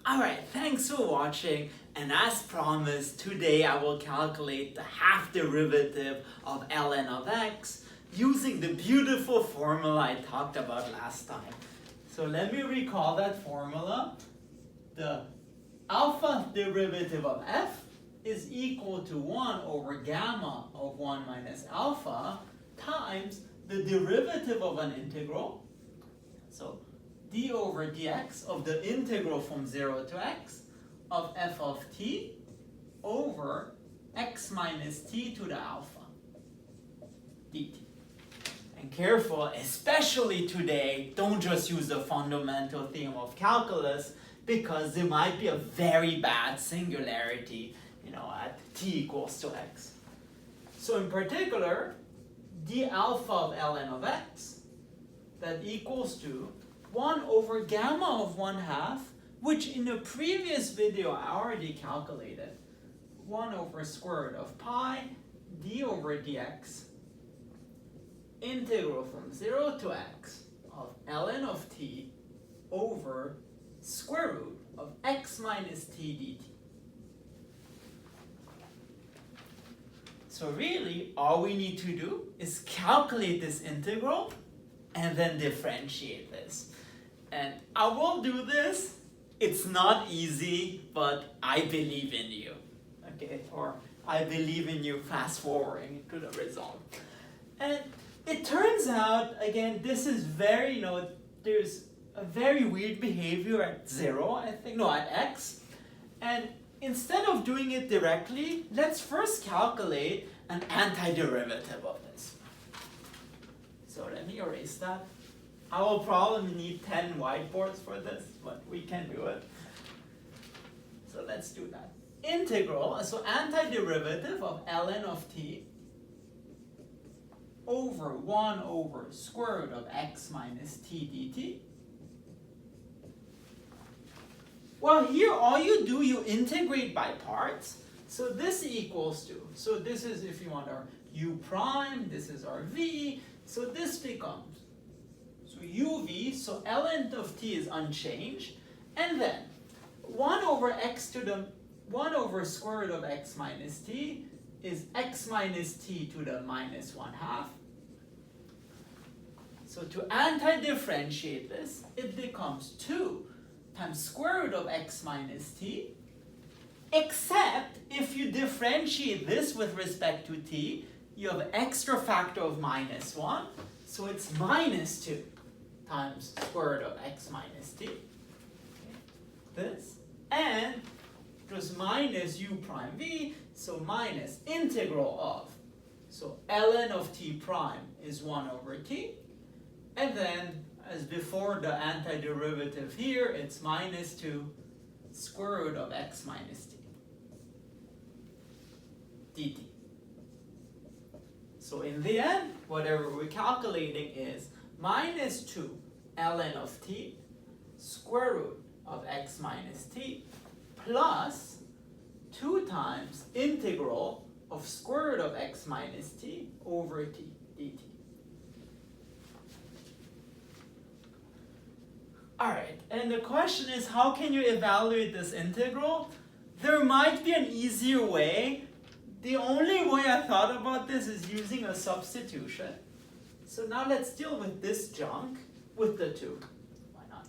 Alright, thanks for watching, and as promised, today I will calculate the half derivative of ln of x using the beautiful formula I talked about last time. So let me recall that formula. The alpha derivative of f is equal to 1 over gamma of 1 minus alpha times the derivative of an integral. So d over dx of the integral from 0 to x of f of t over x minus t to the alpha dt. And careful, especially today, don't just use the fundamental theorem of calculus because there might be a very bad singularity, at t equals to x. So in particular, d alpha of ln of x, that equals to 1 over gamma of 1/2, which in the previous video I already calculated. 1 over square root of pi d over dx integral from 0 to x of ln of t over square root of x minus t dt. So really, all we need to do is calculate this integral and then differentiate this. And I will do this. It's not easy, but I believe in you. Okay, or I believe in you fast forwarding to the result. And it turns out, again, this is very, there's a very weird behavior at 0, I think, no, at x. And instead of doing it directly, let's first calculate an antiderivative of this. So let me erase that. I will probably need 10 whiteboards for this, but we can do it. So let's do that. Integral, so antiderivative of ln of t over 1 over square root of x minus t dt. Well, here all you do, you integrate by parts. So this equals to, so this is, if you want, our u prime, this is our v, so this becomes, so uv, so ln of t is unchanged, and then 1 over x to the, 1 over square root of x minus t is x minus t to the minus 1/2. So to anti-differentiate this, it becomes 2 times square root of x minus t, except if you differentiate this with respect to t, you have an extra factor of minus 1, so it's minus 2 times square root of x minus t. Okay. This, and plus minus u prime v, so minus integral of, so ln of t prime is 1 over t, and then as before the antiderivative here, it's minus 2 square root of x minus t dt. So in the end, whatever we're calculating is minus 2 ln of t square root of x minus t plus 2 times integral of square root of x minus t over t dt. Alright, and the question is, how can you evaluate this integral? There might be an easier way. The only way I thought about this is using a substitution. So now let's deal with this junk with the 2. Why not?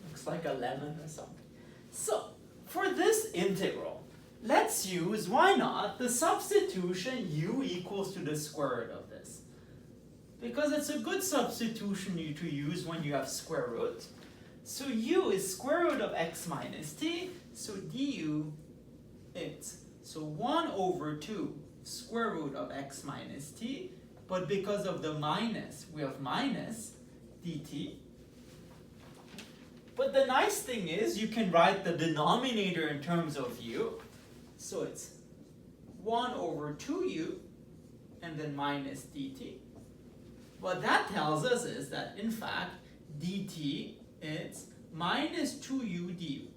Looks like a lemon or something. So, for this integral, let's use, why not, the substitution u equals to the square root of this. Because it's a good substitution to use when you have square root. So u is square root of x minus t, so du is, so 1 over 2 square root of x minus t, but because of the minus, we have minus dt. But the nice thing is, you can write the denominator in terms of u, so it's 1 over 2u, and then minus dt. What that tells us is that, in fact, dt is minus 2u du.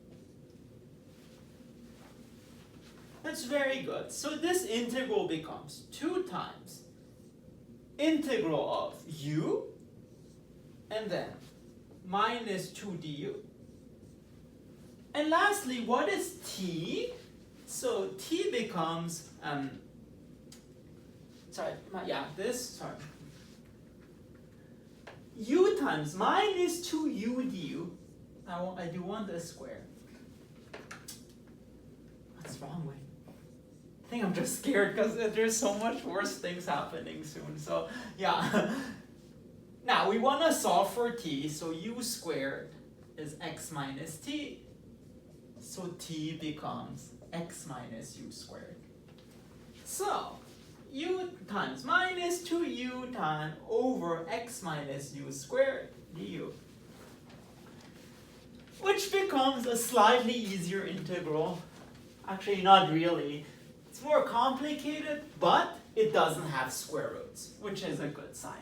That's very good. So this integral becomes 2 times integral of u, and then minus 2 du. And lastly, what is t? So t becomes, u times minus 2u du. I do want this square. What's wrong with me? I think I'm just scared because there's so much worse things happening soon. So yeah. Now we want to solve for t, so u squared is x minus t. So t becomes x minus u squared. So u times minus 2u times over x minus u squared du. Which becomes a slightly easier integral. Actually, not really. It's more complicated, but it doesn't have square roots, which is a good sign.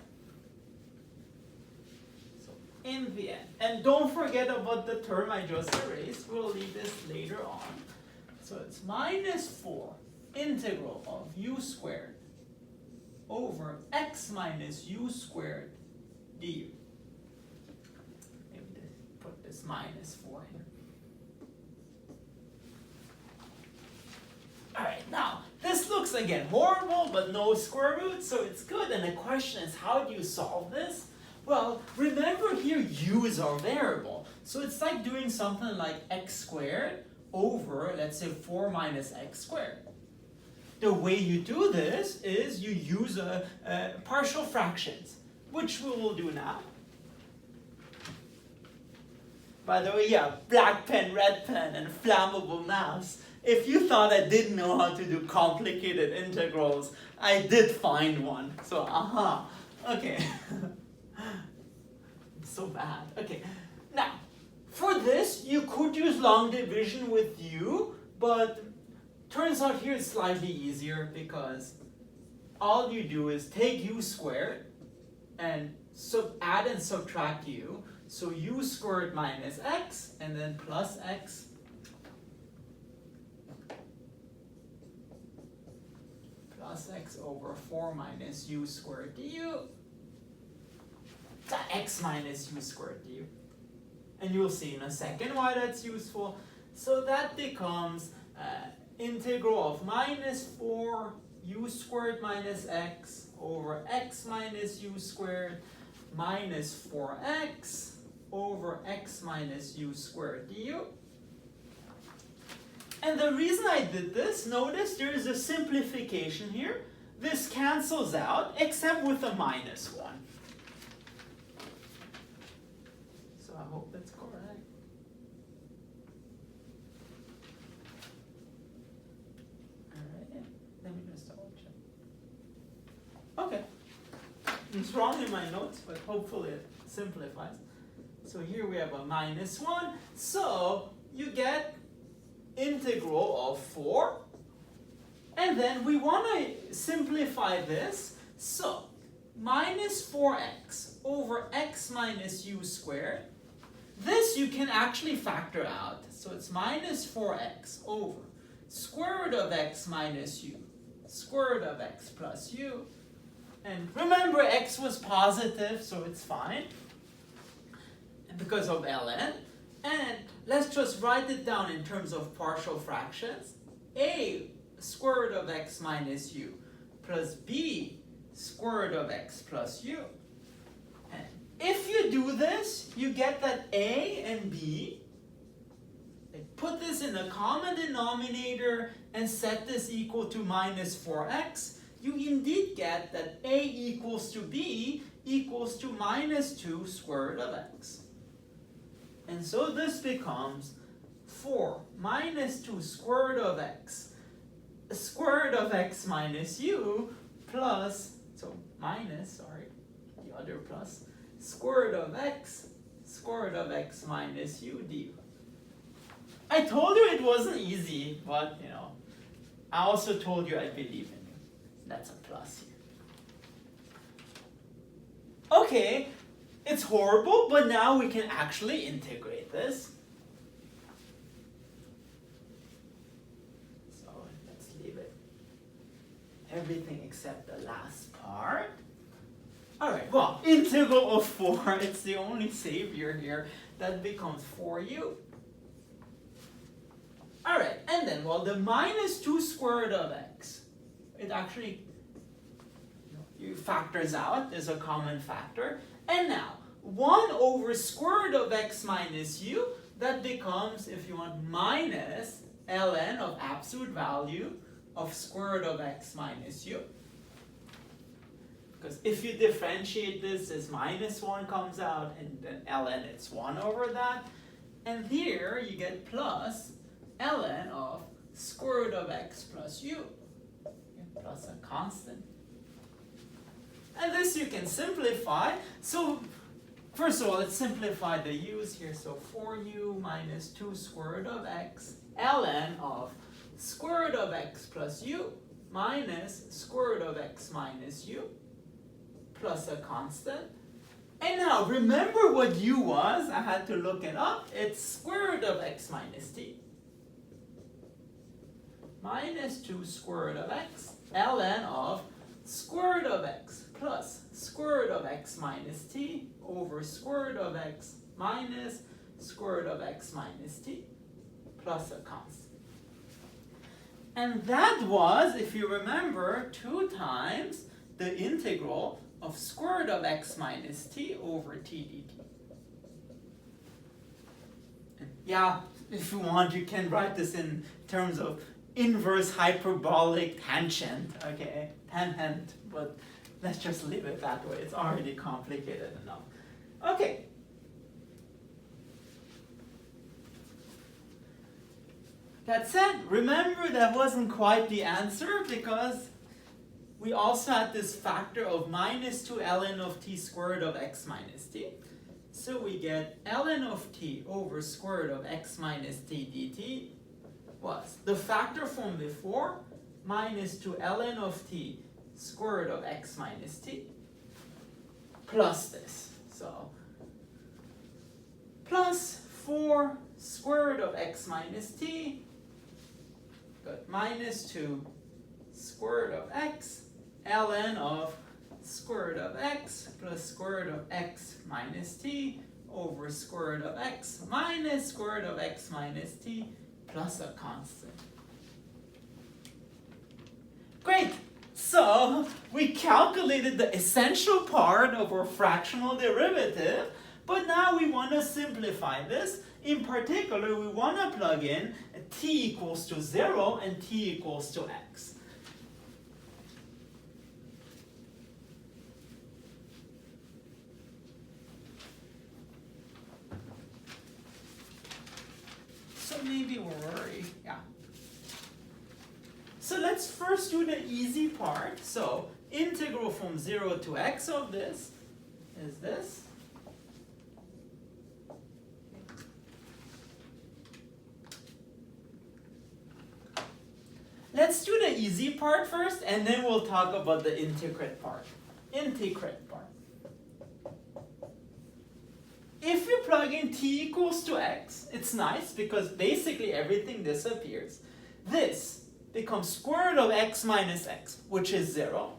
So in the end, and don't forget about the term I just erased. We'll leave this later on. So it's minus 4 integral of u squared over x minus u squared du. Maybe put this minus 4 here. Alright, now, this looks again horrible, but no square roots, so it's good. And the question is, how do you solve this? Well, remember here u is our variable. So it's like doing something like x squared over, let's say, 4 minus x squared. The way you do this is you use partial fractions, which we will do now. By the way, yeah, black pen, red pen, and flammable maths. If you thought I didn't know how to do complicated integrals, I did find one. So, okay. So bad. Okay. Now, for this, you could use long division with u, but turns out here it's slightly easier because all you do is take u squared and add and subtract u. So u squared minus x and then plus x plus x over 4 minus u squared du. X minus u squared du. And you'll see in a second why that's useful. So that becomes integral of minus 4 u squared minus x over x minus u squared minus 4x over x minus u squared du. And the reason I did this, notice there is a simplification here. This cancels out, except with a minus 1. So I hope that's correct. Alright, let me just double check. Okay. It's wrong in my notes, but hopefully it simplifies. So here we have a minus 1. So you get integral of 4. And then we want to simplify this. So minus 4x over x minus u squared. This you can actually factor out. So it's minus 4x over square root of x minus u, square root of x plus u. And remember, x was positive, so it's fine because of ln. And let's just write it down in terms of partial fractions. A square root of x minus u plus b square root of x plus u. And if you do this, you get that a and b. Put this in the common denominator and set this equal to minus 4x. You indeed get that a equals to b equals to minus 2 square root of x. And so this becomes 4 minus 2 square root of x, square root of x minus u plus, so minus, sorry, the other plus, square root of x, square root of x minus u du. I told you it wasn't easy, but you know, I also told you I believe in you. That's a plus here. Okay, it's horrible, but now we can actually integrate this. So let's leave it. Everything except the last part. Alright, well, integral of 4, it's the only savior here. That becomes 4u. Alright, and then, well, the minus 2 square root of x, it actually factors out, there's a common factor. And now, 1 over square root of x minus u, that becomes, if you want, minus ln of absolute value of square root of x minus u. Because if you differentiate this minus 1 comes out, and then ln it's 1 over that. And here you get plus ln of square root of x plus u, plus a constant. And this you can simplify. So first of all, let's simplify the u's here. So 4u minus 2 square root of x ln of square root of x plus u minus square root of x minus u plus a constant. And now remember what u was. I had to look it up. It's square root of x minus t minus 2 square root of x ln of square root of x plus square root of x minus t over square root of x minus square root of x minus t plus a constant. And that was, if you remember, 2 times the integral of square root of x minus t over t dt. And yeah, if you want, you can write this in terms of inverse hyperbolic tangent, okay, tangent, but let's just leave it that way. It's already complicated enough. Okay. That said, remember that wasn't quite the answer because we also had this factor of minus 2 ln of t squared of x minus t. So we get ln of t over square root of x minus t dt was the factor from before, minus 2 ln of t square root of x minus t, plus this. So, plus 4 square root of x minus t, but minus 2 square root of x, ln of square root of x plus square root of x minus t over square root of x minus square root of x minus t plus a constant. Great! So we calculated the essential part of our fractional derivative, but now we want to simplify this. In particular, we want to plug in t equals to 0 and t equals to x. So maybe we'll worry, yeah. So let's first do the easy part. So integral from 0 to x of this is this. Let's do the easy part first, and then we'll talk about the integrate part. Integrate part. If you plug in t equals to x, it's nice because basically everything disappears. This becomes square root of x minus x, which is 0.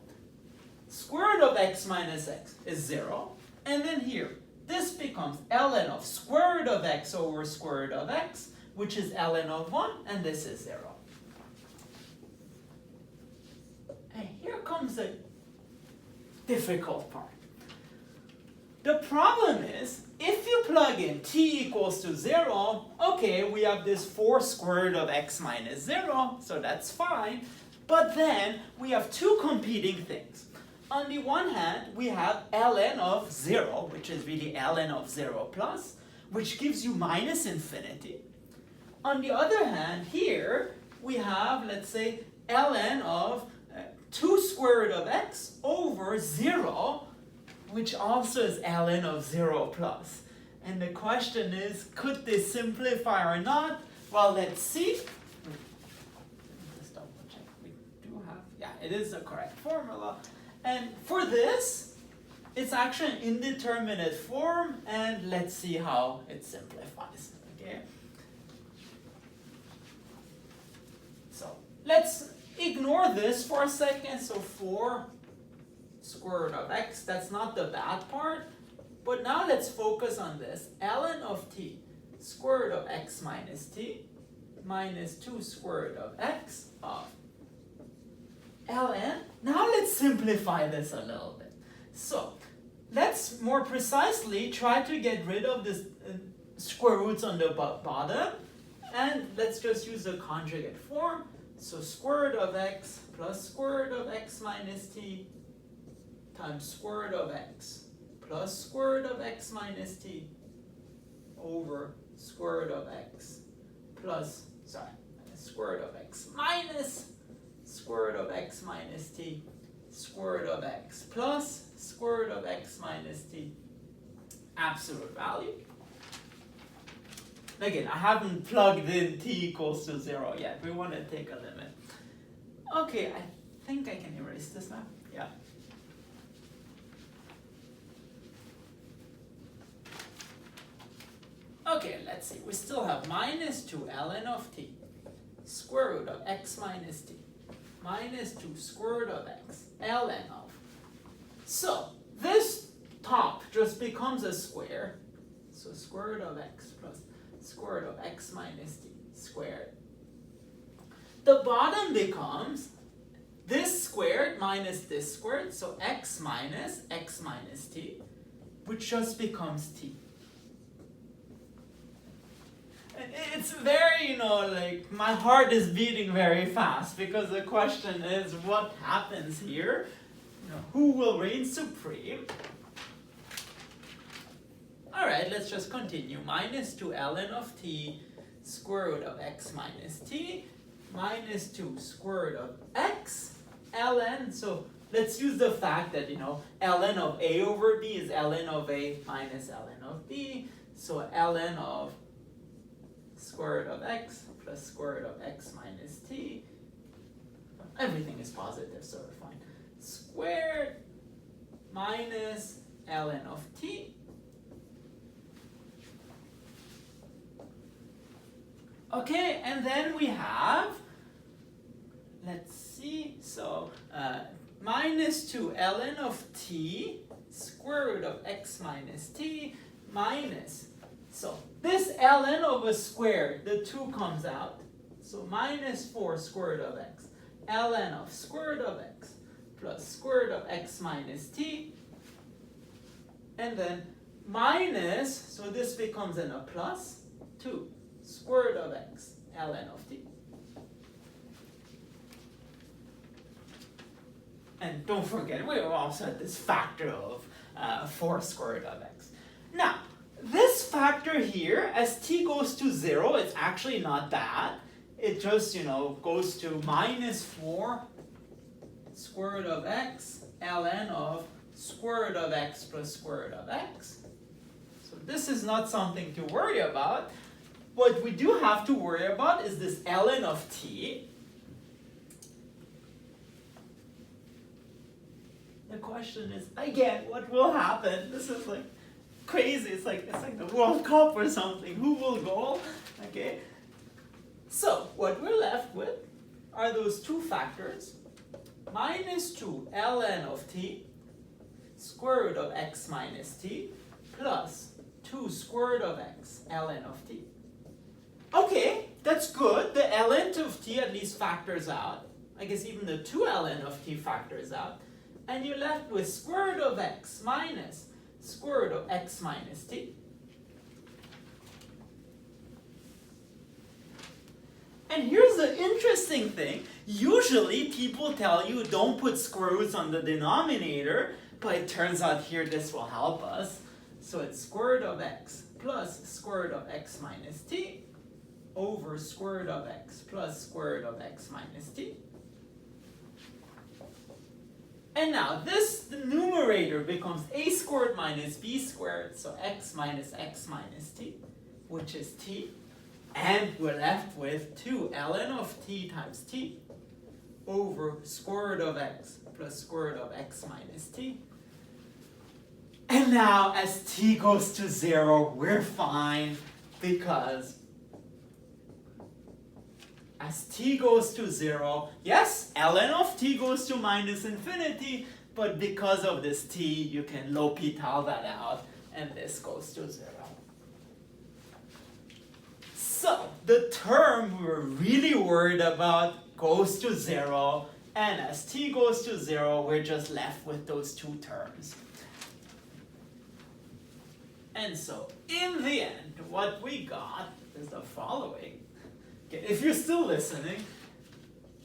Square root of x minus x is 0. And then here, this becomes ln of square root of x over square root of x, which is ln of 1, and this is 0. And here comes the difficult part. The problem is, if you plug in t equals to 0, okay, we have this 4 square root of x minus 0, so that's fine. But then we have two competing things. On the one hand, we have ln of 0, which is really ln of 0 plus, which gives you minus infinity. On the other hand, here we have, let's say, ln of 2 square root of x over 0, which also is ln of 0 plus. And the question is, could this simplify or not? Well, let's see. Just double check. We do have, yeah, it is the correct formula. And for this, it's actually an indeterminate form, and let's see how it simplifies. Okay. So let's ignore this for a second. So 4 square square root of x. That's not the bad part. But now let's focus on this. Ln of t square root of x minus t minus 2 square root of x of ln. Now let's simplify this a little bit. So let's more precisely try to get rid of this square roots on the bottom, and let's just use the conjugate form. So square root of x plus square root of x minus t times square root of x plus square root of x minus t over square root of x plus, square root of x minus square root of x minus t square root of x plus square root of x minus t absolute value. Again, I haven't plugged in t equals to 0 yet. We want to take a limit. Okay, I think I can erase this now. Yeah. Okay, let's see. We still have minus 2 ln of t square root of x minus t minus 2 square root of x ln of. So this top just becomes a square. So square root of x plus square root of x minus t squared. The bottom becomes this squared minus this squared, so x minus t, which just becomes t. And it's very, like my heart is beating very fast because the question is what happens here? Who will reign supreme? Alright, let's just continue. Minus 2 ln of t square root of x minus t minus 2 square root of x ln. So let's use the fact that, ln of a over b is ln of a minus ln of b. So ln of square root of x plus square root of x minus t. Everything is positive, so we're fine. Squared minus ln of t. Okay, and then we have, let's see, so minus 2 ln of t square root of x minus t minus, so this ln of a square, the 2 comes out, so minus 4 square root of x, ln of square root of x plus square root of x minus t, and then minus, so this becomes a plus, 2 square root of x ln of t. And don't forget, we also had this factor of 4 square root of x. Now, this factor here, as t goes to 0, it's actually not bad. It just, goes to minus 4 square root of x ln of square root of x plus square root of x. So this is not something to worry about. What we do have to worry about is this ln of t. The question is, again, what will happen? This is like crazy. It's like the World Cup or something. Who will go? Okay. So what we're left with are those two factors. Minus 2 ln of t square root of x minus t plus 2 square root of x ln of t. Okay, that's good. The ln of t at least factors out. I guess even the 2 ln of t factors out. And you're left with square root of x minus square root of x minus t. And here's the interesting thing. Usually people tell you don't put square roots on the denominator, but it turns out here this will help us. So it's square root of x plus square root of x minus t over square root of x plus square root of x minus t. And now this numerator becomes a squared minus b squared, so x minus t, which is t. And we're left with 2 ln of t times t over square root of x plus square root of x minus t. And now as t goes to 0, we're fine because as t goes to 0, yes, ln of t goes to minus infinity, but because of this t, you can L'Hopital that out, and this goes to 0. So the term we were really worried about goes to 0, and as t goes to 0, we're just left with those two terms. And so in the end, what we got is the following. Okay, if you're still listening,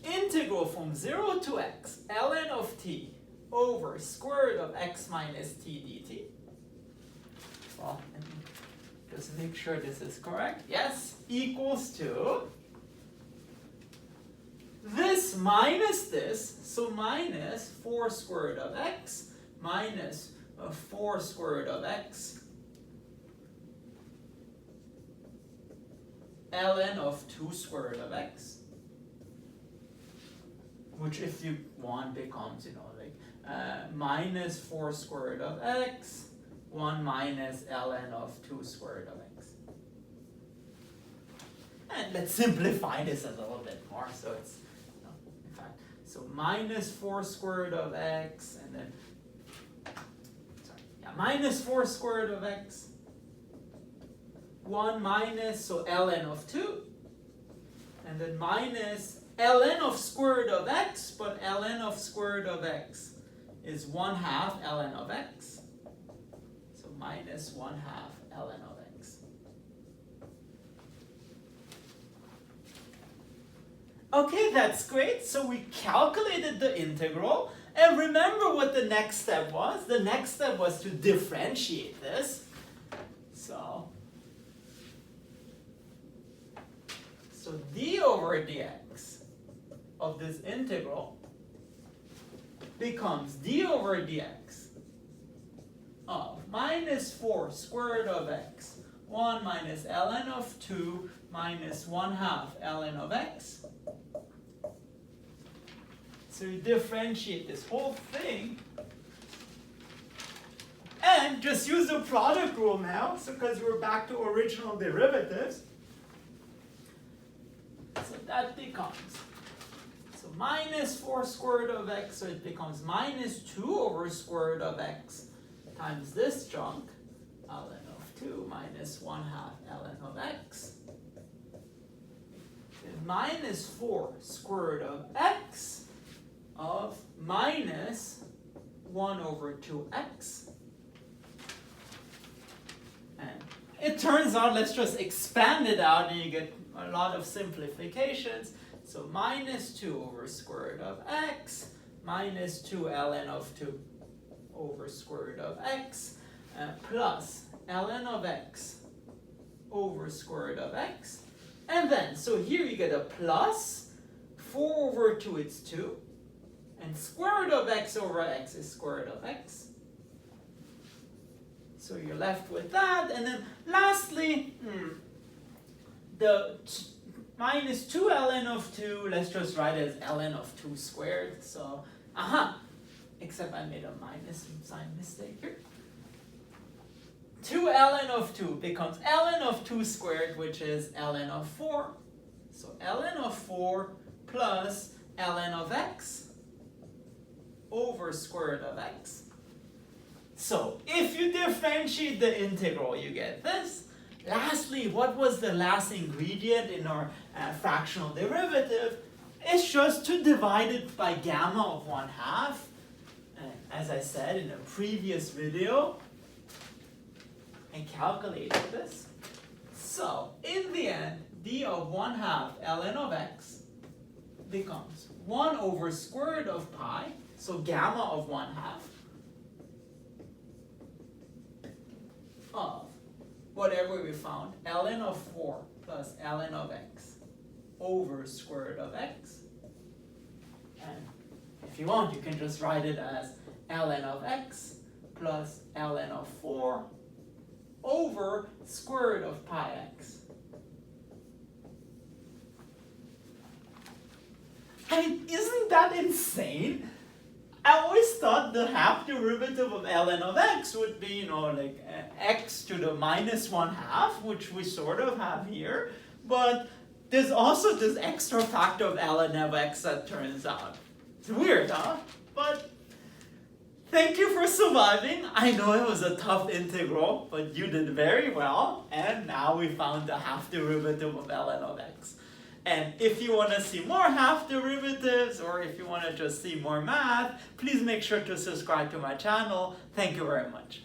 integral from 0 to x, ln of t over square root of x minus t dt. Well, let me just make sure this is correct. Yes, equals to this minus this, so minus 4 square root of x minus 4 square root of x ln of 2 square root of x, which if you want becomes, like minus 4 square root of x, 1 minus ln of 2 square root of x. And let's simplify this a little bit more, so it's, in fact, so minus 4 square root of x, and then, minus 4 square root of x, 1 minus, so ln of 2, and then minus ln of square root of x, but ln of square root of x is 1/2 ln of x, so minus 1/2 ln of x. Okay, that's great. So we calculated the integral, and remember what the next step was? The next step was to differentiate this. So d over dx of this integral becomes d over dx of minus 4 square root of x, 1 minus ln of 2 minus 1/2 ln of x. So you differentiate this whole thing and just use the product rule now, so because we're back to original derivatives. So that becomes, so minus 4 square root of x, so it becomes minus 2 over square root of x times this chunk, ln of 2 minus 1/2 ln of x. And minus 4 square root of x of minus 1 over 2x. And it turns out, let's just expand it out and you get a lot of simplifications. So minus 2 over square root of x minus 2 ln of 2 over square root of x plus ln of x over square root of x. And then, so here you get a plus 4 over 2, it's 2. And square root of x over x is square root of x. So you're left with that. And then lastly, the minus 2 ln of 2, let's just write it as ln of 2 squared. So, except I made a minus sign mistake here. 2 ln of 2 becomes ln of 2 squared, which is ln of 4. So ln of 4 plus ln of x over square root of x. So if you differentiate the integral, you get this. Lastly, what was the last ingredient in our fractional derivative? It's just to divide it by gamma of 1/2. And as I said in a previous video, I calculated this. So in the end, d of 1/2 ln of x becomes 1 over square root of pi, so gamma of 1/2 of whatever we found, ln of 4 plus ln of x over square root of x. And if you want, you can just write it as ln of x plus ln of 4 over square root of pi x. I mean, isn't that insane? I always thought the half derivative of ln of x would be, like x to the minus 1/2, which we sort of have here. But there's also this extra factor of ln of x that turns out. It's weird, huh? But Thank you for surviving. I know it was a tough integral, but you did very well. And now we found the half derivative of ln of x. And if you want to see more half derivatives, or if you want to just see more math, please make sure to subscribe to my channel. Thank you very much.